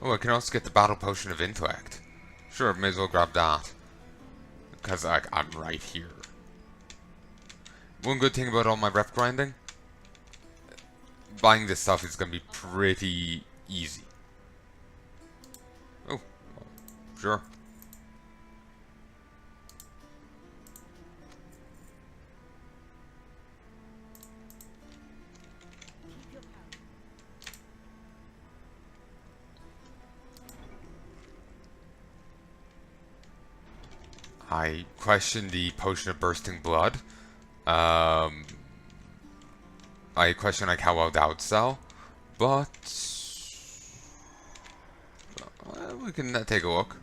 Oh, I can also get the Battle Potion of Intellect. Sure, may as well grab that. Because, like, I'm right here. One good thing about all my rep grinding, buying this stuff is going to be pretty easy. Oh, sure. I question the Potion of Bursting Blood. I question like how well that would sell, but we can take a look.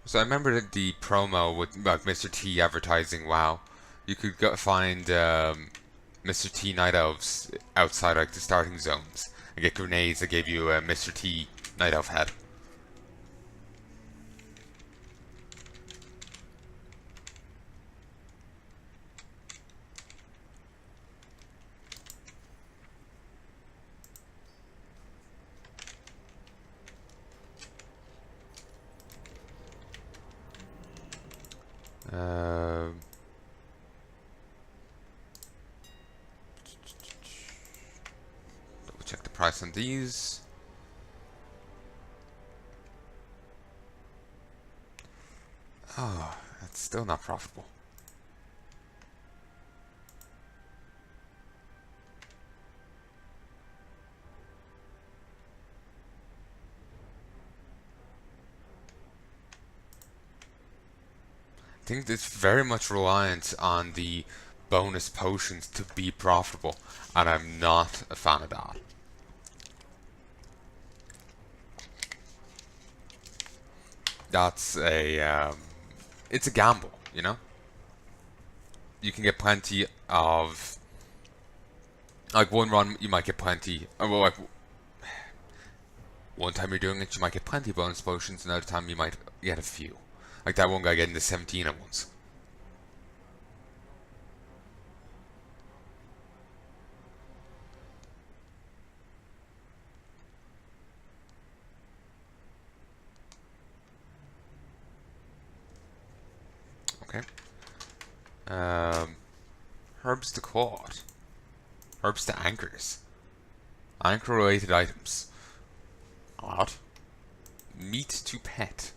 So I remember that the promo with like Mr. T advertising WoW, you could go find Mr. T Night Elves outside like the starting zones and get grenades that gave you a Mr. T Night Elf head. Double check the price on these. Oh, that's still not profitable. I think it's very much reliant on the bonus potions to be profitable, and I'm not a fan of that. That's a it's a gamble, you know. You can get plenty of like one run, you might get plenty. Well, like one time you're doing it, you might get plenty of bonus potions. Another time you might get a few. Like that one guy getting the 17 at once. Okay. Herbs to Clawed. Herbs to Anchors. Anchor related items. Odd. Meat to Pet.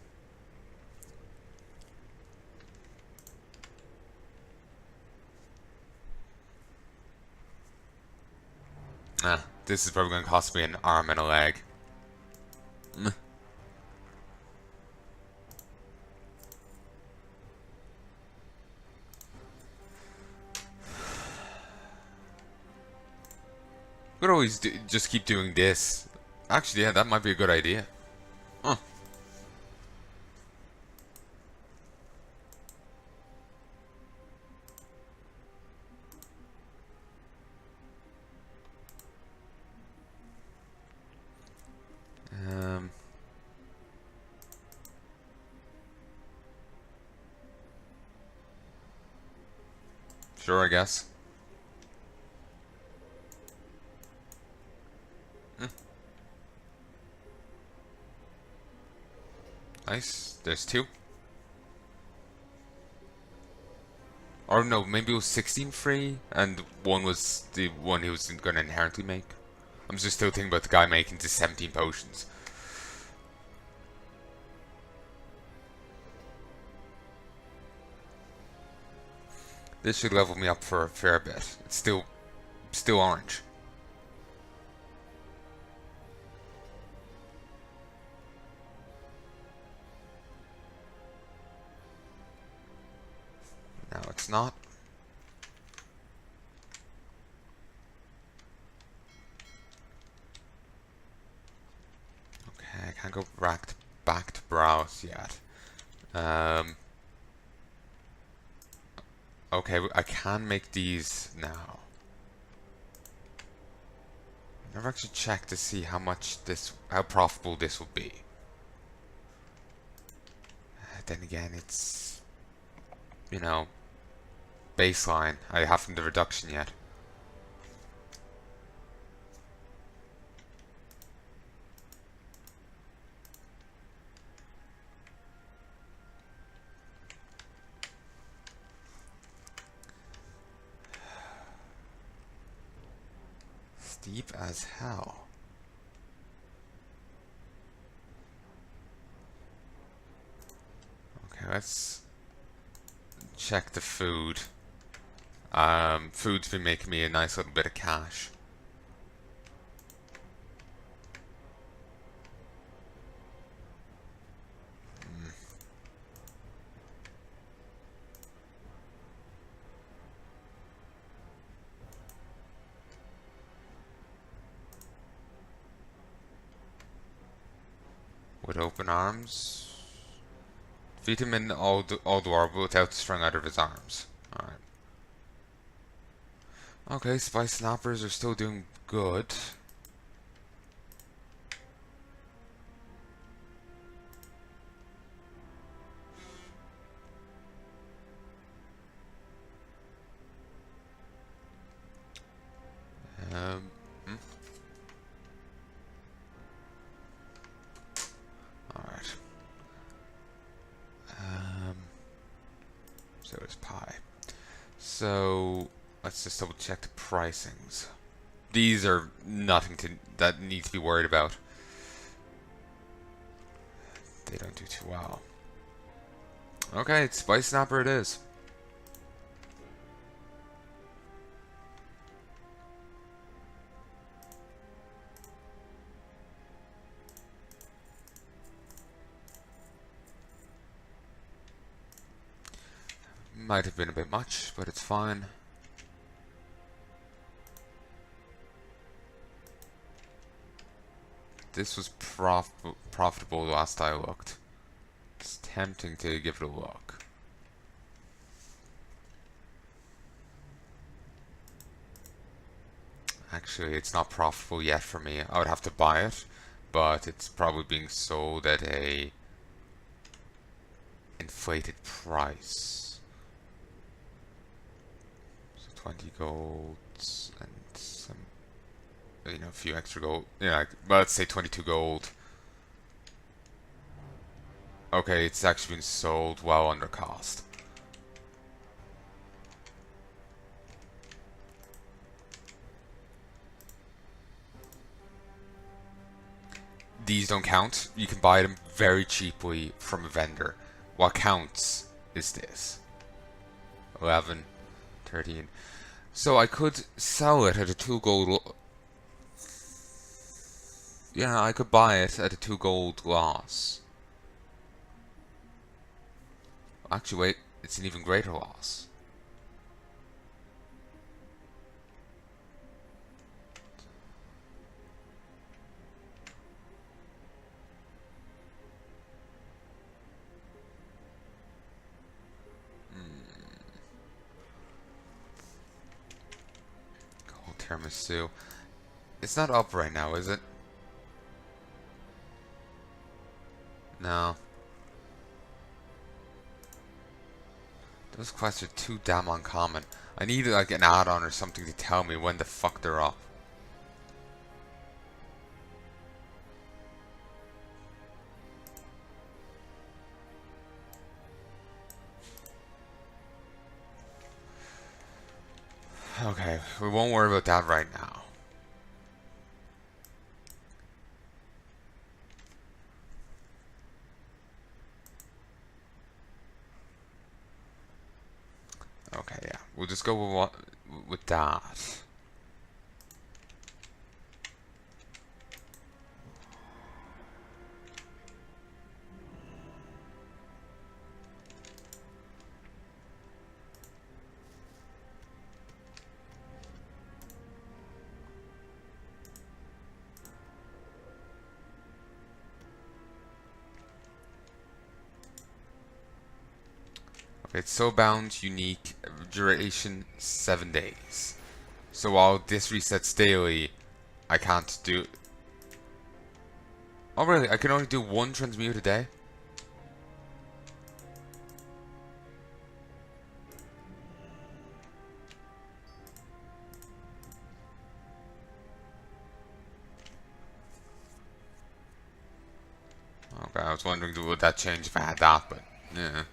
This is probably going to cost me an arm and a leg. Could always just keep doing this. Actually, yeah, that might be a good idea. Huh. Sure, I guess. Nice. There's two. Or no, maybe it was 16 free, and one was the one he was going to inherently make. I'm just still thinking about the guy making the 17 potions. This should level me up for a fair bit. It's still orange. No, it's not. Okay, I can't go back to browse yet. Okay, I can make these now. Never actually checked to see how profitable this will be. Then again, it's, you know, baseline. I haven't the reduction yet. Deep as hell. Okay, let's check the food. Food's been making me a nice little bit of cash. With open arms. Defeat him in all war without destroying either of his arms. Alright. Okay, spy snappers are still doing good. Hmm? Alright. So it's pie. So let's just double check the pricings. These are nothing that need to be worried about. They don't do too well. Okay, it's Spice Snapper it is. Might have been a bit much, but it's fine. This was profitable last I looked. It's tempting to give it a look. Actually, it's not profitable yet for me. I would have to buy it, but it's probably being sold at a inflated price. So 20 golds and some, you know, a few extra gold. Yeah, well, let's say 22 gold. Okay, it's actually been sold well under cost. These don't count. You can buy them very cheaply from a vendor. What counts is this. 11, 13. So I could sell it at a 2 gold. Yeah, I could buy it at a 2 gold loss. Actually, wait, it's an even greater loss. Gold tiramisu. It's not up right now, is it? No. Those quests are too damn uncommon. I need like an add-on or something to tell me when the fuck they're up. Okay, we won't worry about that right now. Okay, yeah, we'll just go with that. It's soulbound, unique, duration 7 days. So while this resets daily, I can't do. Oh really? I can only do 1 transmute a day? Okay, I was wondering would that change if I had that, but yeah.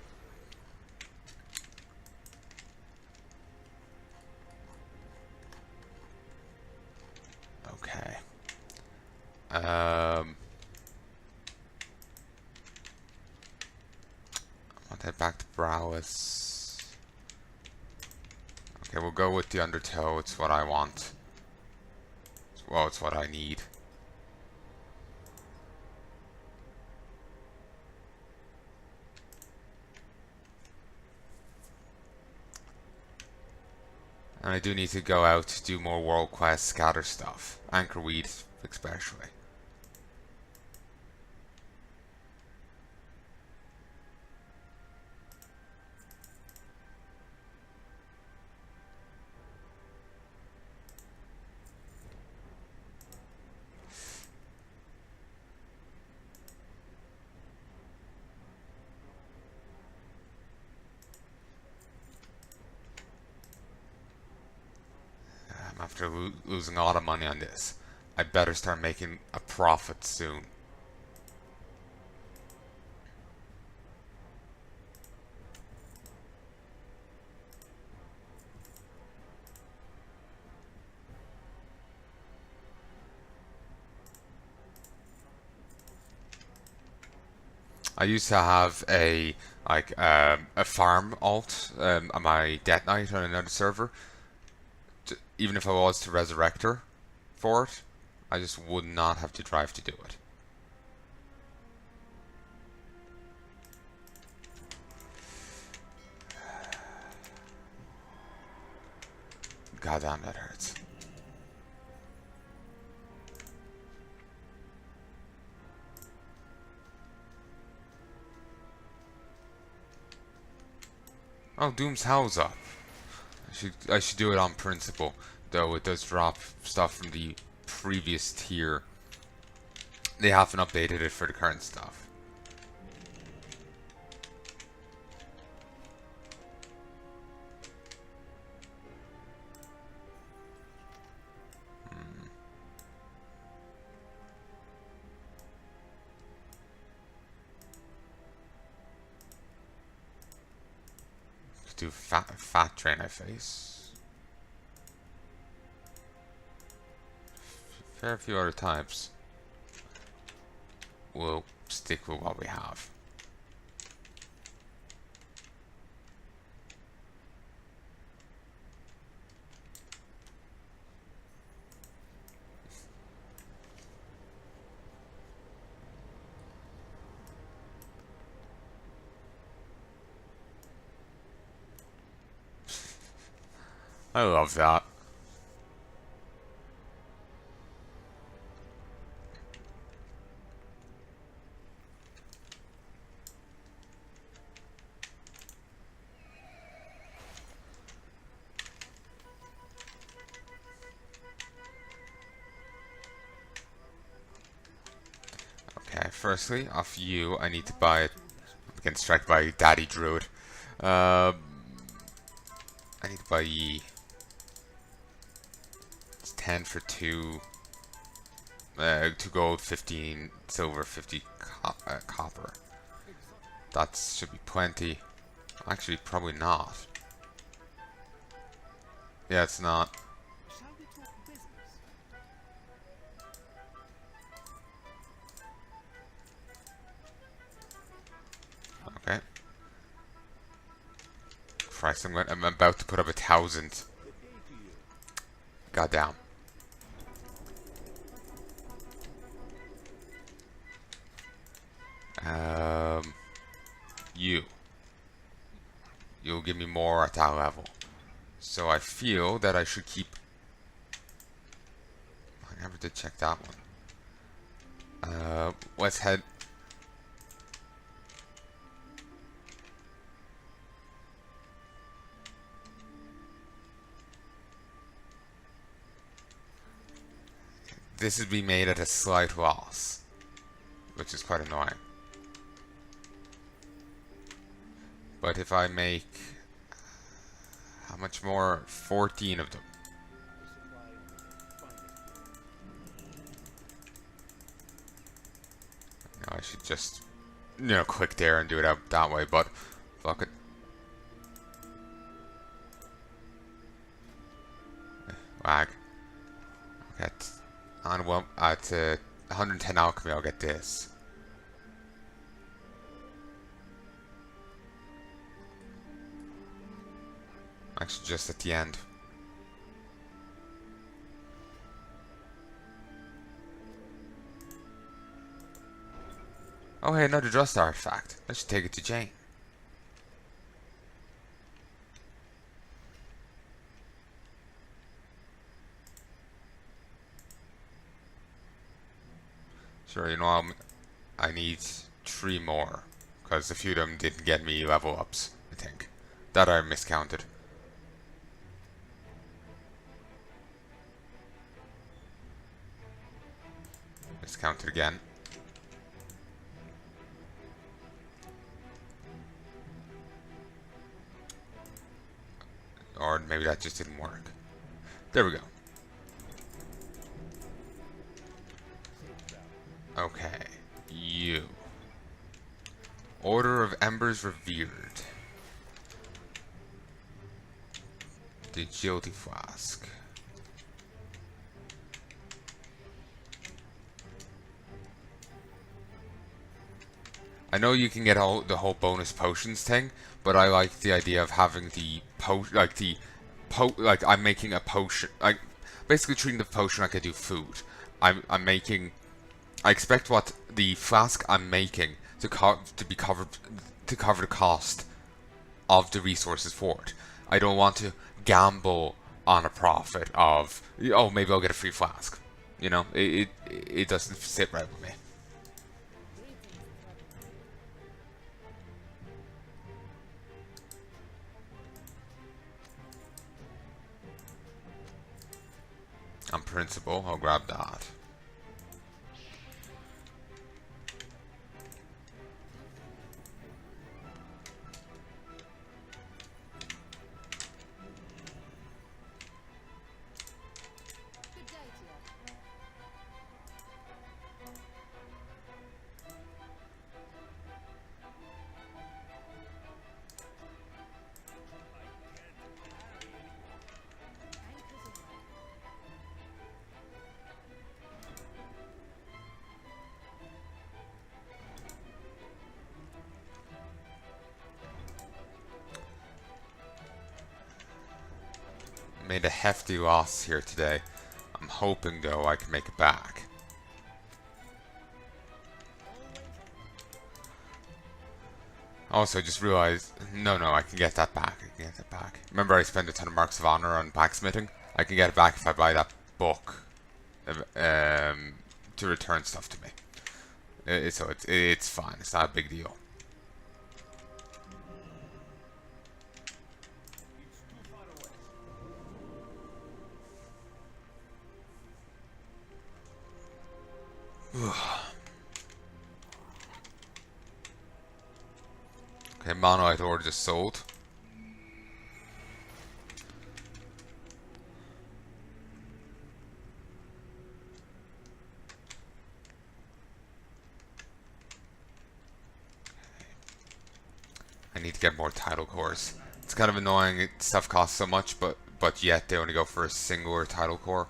Want to head back to Browis. Okay, we'll go with the Undertow. It's what I want. Well, it's what I need. And I do need to go out to do more World Quest scatter stuff. Anchorweed, especially. After losing a lot of money on this, I better start making a profit soon. I used to have a farm alt on my Death Knight on another server. Even if I was to resurrect her for it, I just would not have to drive to do it. God damn, that hurts. Oh, Doom's Howl's up. I should do it on principle, though it does drop stuff from the previous tier. They haven't updated it for the current stuff. Do fat train I face. Fair few other types. We'll stick with what we have. I love that. Okay, firstly, off you, I need to buy it. I'm getting struck by Daddy Druid. I need to buy ye. 10 for 2. 2 gold, 15 silver, 50 copper. That should be plenty. Actually, probably not. Yeah, it's not. Okay. Christ, I'm about to put up 1,000. Goddamn. You'll give me more at that level. So I feel that I should keep. I never did check that one. Let's head. This is being made at a slight loss, which is quite annoying. But if I make, how much more? 14 of them. I should just, click there and do it out that way, but fuck it. Lag. Okay, on well, at 110 alchemy, I'll get this. Actually, just at the end. Oh hey, another dust artifact. I should take it to Jane. Sure, you know, I need 3 more. Because a few of them didn't get me level ups, I think. That I miscounted. Miscounted again. Or maybe that just didn't work. There we go. Okay. You. Order of Embers Revered. The Agility Flask. I know you can get the whole bonus potions thing, but I like the idea of having the like I'm making a potion, like basically treating the potion like I do food. I'm making. I expect what the flask I'm making to be covered to cover the cost of the resources for it. I don't want to gamble on a profit of, oh, maybe I'll get a free flask. You know, it doesn't sit right with me. On principle, I'll grab that. Made a hefty loss here today. I'm hoping though I can make it back. Also, I just realized, no, I can get that back. I can get that back. Remember, I spent a ton of marks of honor on blacksmithing. I can get it back if I buy that book to return stuff to me. So it's fine. It's not a big deal. Okay, monolith ore just sold. I need to get more title cores. It's kind of annoying stuff costs so much, but yet they only go for a singular title core.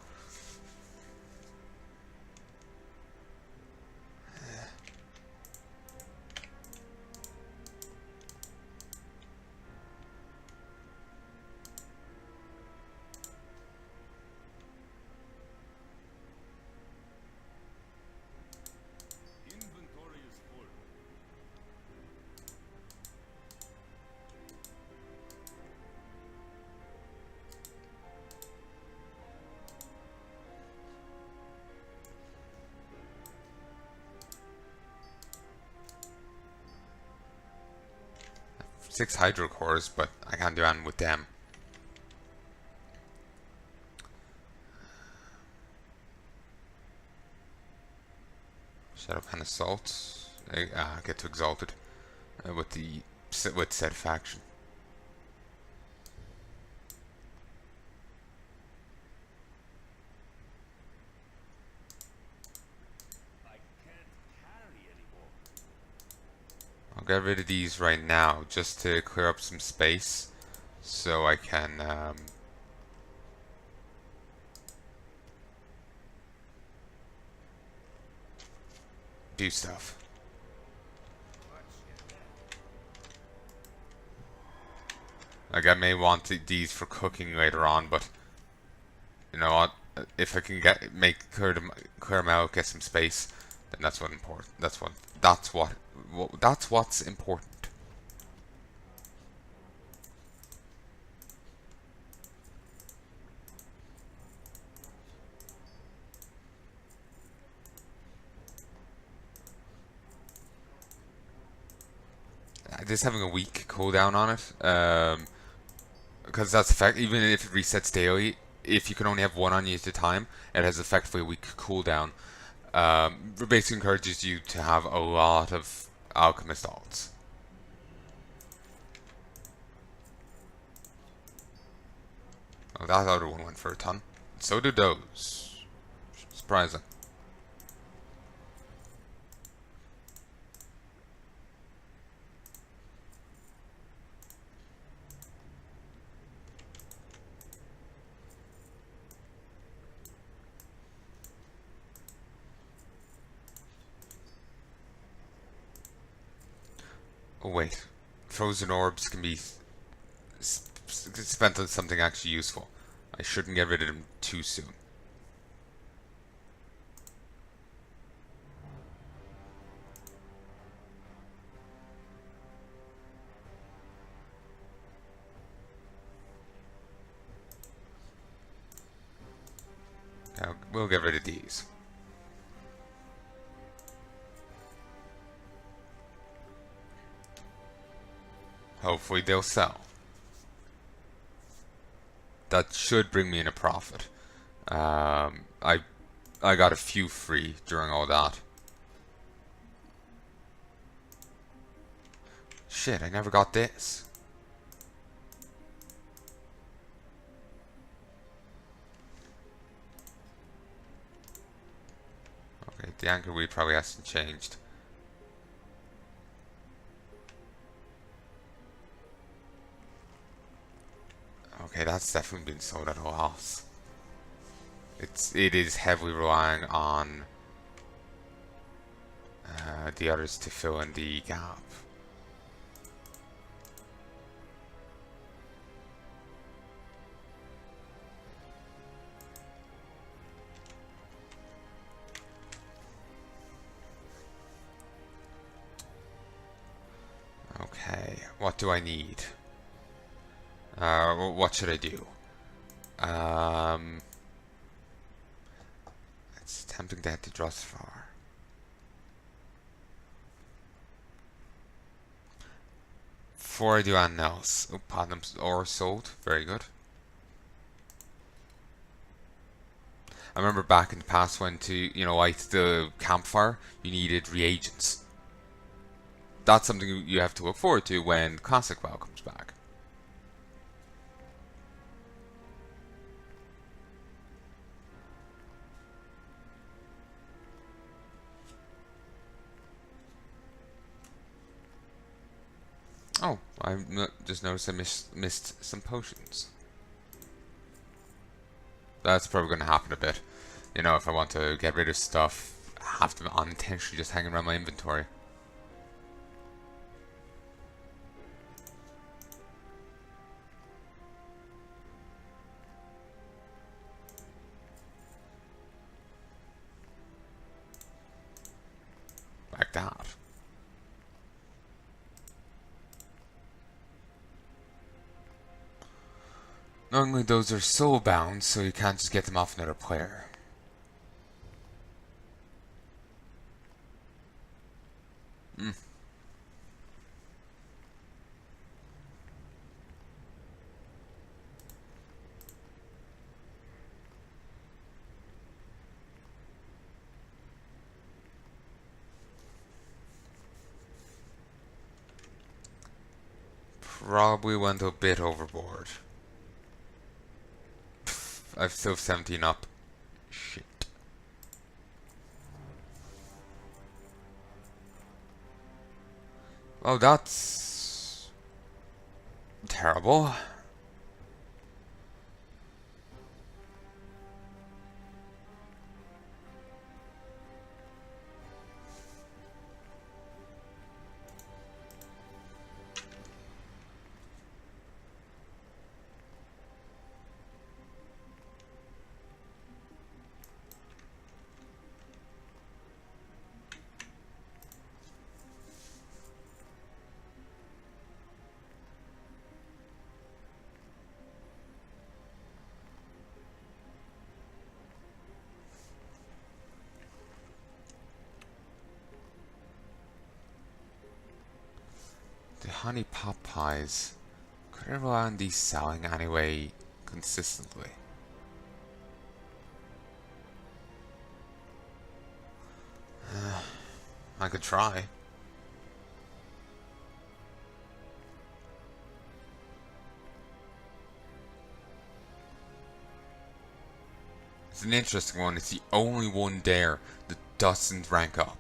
Six hydro cores, but I can't do anything with them. Shadow Pen Assault. Get to Exalted with said faction. I'll get rid of these right now just to clear up some space so I can do stuff. Like, I may want these for cooking later on, but you know what? If I can clear them out, get some space, then that's what important. That's what's important. This having a week cooldown on it, because that's effect. Even if it resets daily, if you can only have one on you at a time, it has effectively a week cooldown. It basically encourages you to have a lot of alchemist alts. Oh, that other one went for a ton. So did those. Surprising. Oh wait, frozen orbs can be spent on something actually useful. I shouldn't get rid of them too soon. Now, we'll get rid of these. Hopefully they'll sell. That should bring me in a profit. I got a few free during all that. Shit, I never got this. Okay, the anchor wheel probably hasn't changed. Okay, that's definitely been sold at a loss. It is heavily relying on the others to fill in the gap. Okay, what do I need? What should I do? It's tempting to head to Drosfar. Before I do anything else, oh, platinum's ore sold. Very good. I remember back in the past when to light the campfire, you needed reagents. That's something you have to look forward to when Classic WoW comes back. Oh, I just noticed I missed some potions. That's probably going to happen a bit. If I want to get rid of stuff, I have to unintentionally just hang around my inventory. Like that. Normally those are soul bound, so you can't just get them off another player. Probably went a bit overboard. I've still 17 up. Shit. Oh, that's terrible. The honey pot pies. Could I rely on these selling anyway consistently? I could try. It's an interesting one. It's the only one there that doesn't rank up.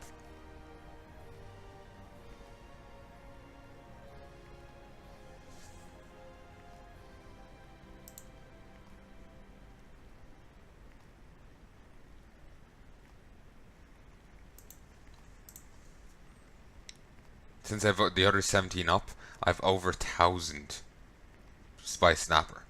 Since I've got the other 17 up, I've over 1,000 Spice Snapper.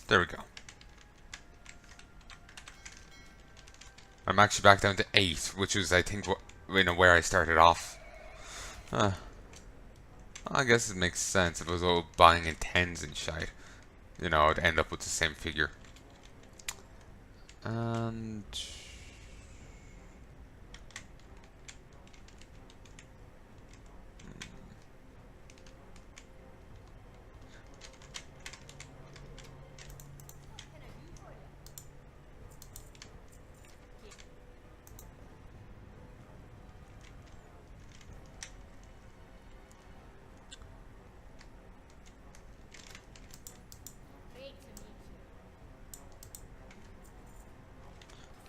There we go. I'm actually back down to 8, which was, I think, where I started off. I guess it makes sense. If I was all buying in 10s and shite, you know, I'd end up with the same figure. And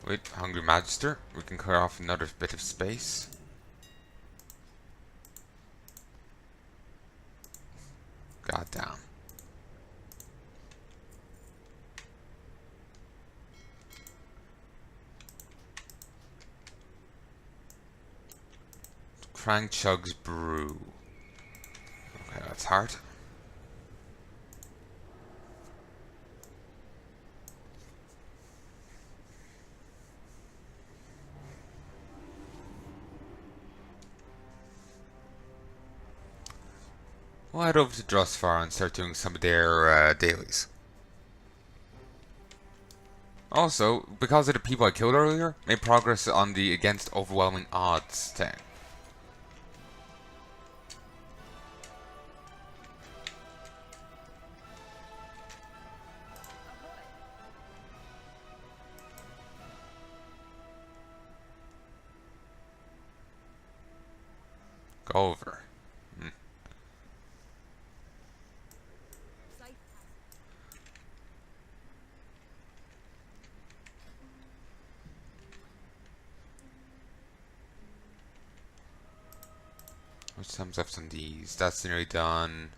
wait, Hungry Magister, we can clear off another bit of space. God damn. Crank Chug's Brew. Okay, that's hard. We'll head over to Drustvar and start doing some of their dailies. Also, because of the people I killed earlier, made progress on the against overwhelming odds thing. Go over. Which time's left on these? That's nearly done.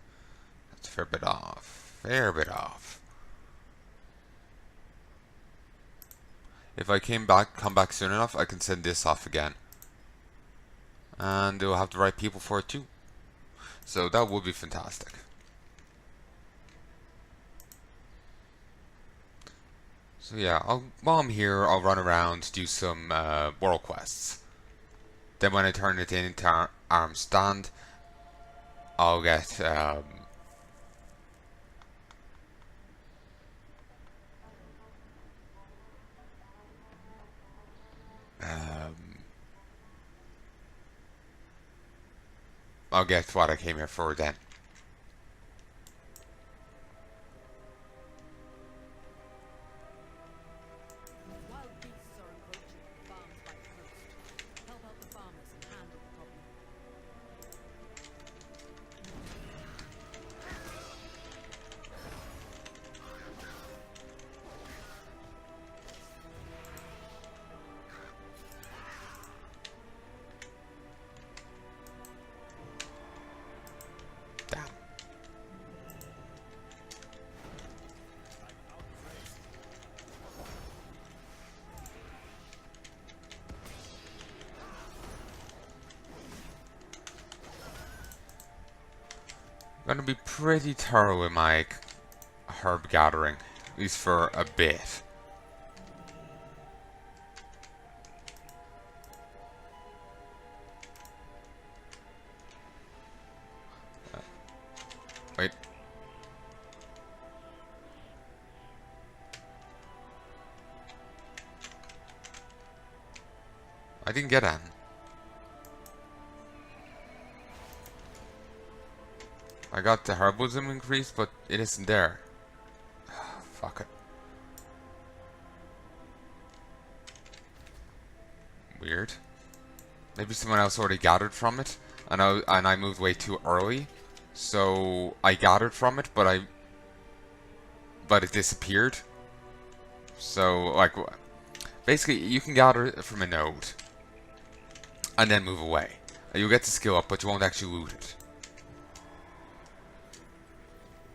That's a fair bit off. Fair bit off. If I come back soon enough, I can send this off again. And it will have the right people for it too. So that would be fantastic. So yeah, while I'm here, I'll run around, do some world quests. Then when I turn it into arm stand, I'll get I'll get what I came here for then. I'm gonna be pretty thorough with my herb gathering. at least for a bit. Wait. I didn't get an. I got the herbalism increase, but it isn't there. Fuck it. Weird. Maybe someone else already gathered from it, and I moved way too early, so I gathered from it, but it disappeared. So like, basically, you can gather it from a node, and then move away. You'll get the skill up, but you won't actually loot it.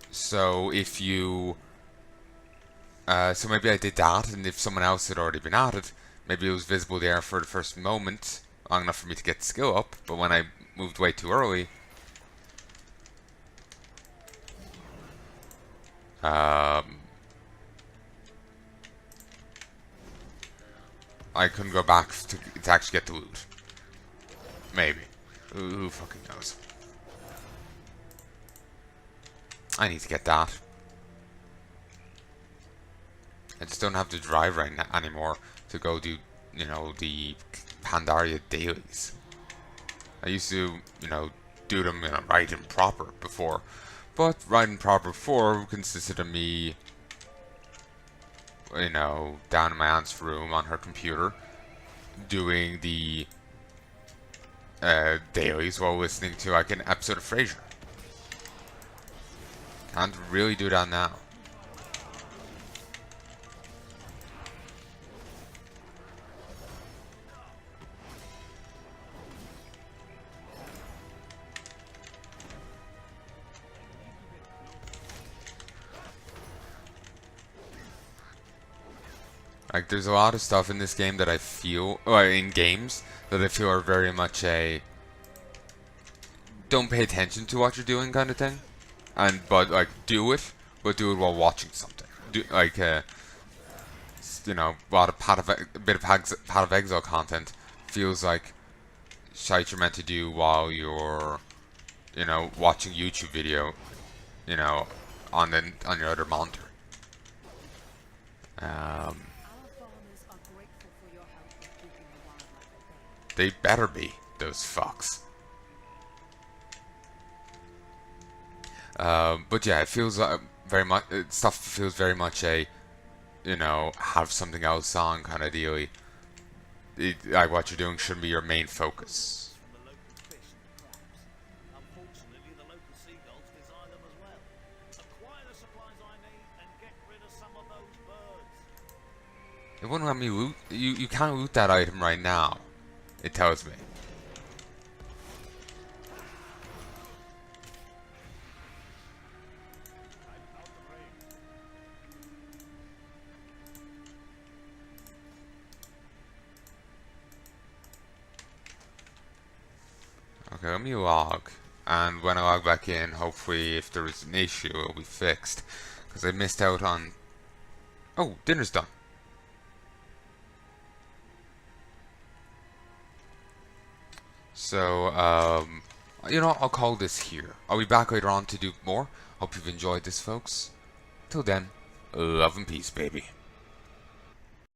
So if you, so maybe I did that, and if someone else had already been at it, maybe it was visible there for the first moment, long enough for me to get the skill up, but when I moved way too early, I couldn't go back to actually get the loot. Maybe. Who fucking knows? I need to get that. I just don't have the drive right now anymore to go do, you know, the Pandaria dailies. I used to, you know, do them, you know, right and proper before. But right and proper before consisted of me, you know, down in my aunt's room on her computer, doing the dailies while listening to like an episode of Frasier. Can't really do that now. Like, there's a lot of stuff in this game that I feel, or in games, that I feel are very much a don't pay attention to what you're doing kind of thing. But like, do it, but do it while watching something. Like, you know, a lot of a bit of Path of Exile content feels like shite you're meant to do while you're, you know, watching YouTube video, you know, on your other monitor. They better be, those fucks. But yeah, it feels very much, stuff feels very much a, you know, have something else on kind of deal. Like, what you're doing shouldn't be your main focus. It wouldn't let me loot. You can't loot that item right now, it tells me. Okay, let me log, and when I log back in, hopefully if there is an issue, it'll be fixed, because I missed out on... Oh, dinner's done. So, you know, I'll call this here. I'll be back later on to do more. Hope you've enjoyed this, folks. Till then, love and peace, baby.